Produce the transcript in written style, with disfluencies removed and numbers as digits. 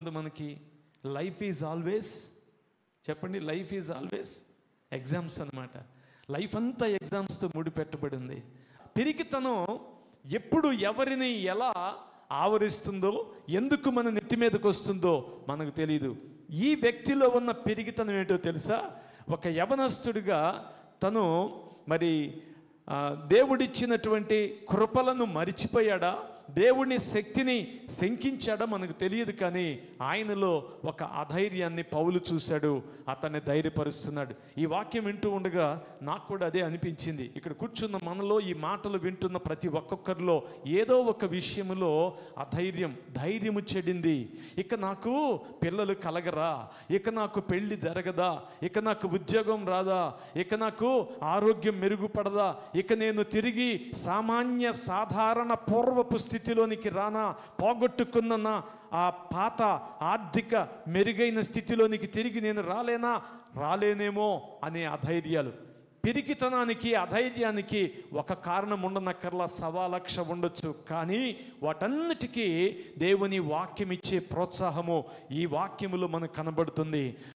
ఏమవుతుంది మనకి? Life is always, చెప్పండి, లైఫ్ ఈజ్ ఆల్వేస్ ఎగ్జామ్స్ అన్నమాట. లైఫ్ అంతా ఎగ్జామ్స్తో ముడిపెట్టబడింది. పిరికితనం ఎప్పుడు ఎవరిని ఎలా ఆవరిస్తుందో, ఎందుకు మన నెత్తి మీదకి వస్తుందో మనకు తెలియదు. ఈ వ్యక్తిలో ఉన్న పిరికితనం ఏంటో తెలుసా? ఒక యవనస్తుడిగా తను మరి దేవుడిచ్చినటువంటి కృపలను మరిచిపోయాడా, దేవుని శక్తిని శంకించాడా మనకు తెలియదు. కానీ ఆయనలో ఒక అధైర్యాన్ని పౌలు చూశాడు, అతన్ని ధైర్యపరుస్తున్నాడు. ఈ వాక్యం వింటూ ఉండగా నాకు కూడా అదే అనిపించింది. ఇక్కడ కూర్చున్న మనలో ఈ మాటలు వింటున్న ప్రతి ఒక్కొక్కరిలో ఏదో ఒక విషయంలో ధైర్యము చెడింది. ఇక నాకు పిల్లలు కలగరా, ఇక నాకు పెళ్లి జరగదా, ఇక నాకు ఉద్యోగం రాదా, ఇక నాకు ఆరోగ్యం మెరుగుపడదా, ఇక నేను తిరిగి సాధారణ పూర్వపు స్థితిలోనికి రానా, పోగొట్టుకున్న ఆ పాత ఆర్థిక మెరుగైన స్థితిలోనికి తిరిగి నేను రాలేనేమో అనే అధైర్యాలు. పిరికితనానికి, అధైర్యానికి ఒక కారణం ఉండనక్కర్లా, 1,00,000 ఉండొచ్చు. కానీ వాటన్నిటికీ దేవుని వాక్యం ఇచ్చే ప్రోత్సాహము ఈ వాక్యములో మనకు కనబడుతుంది.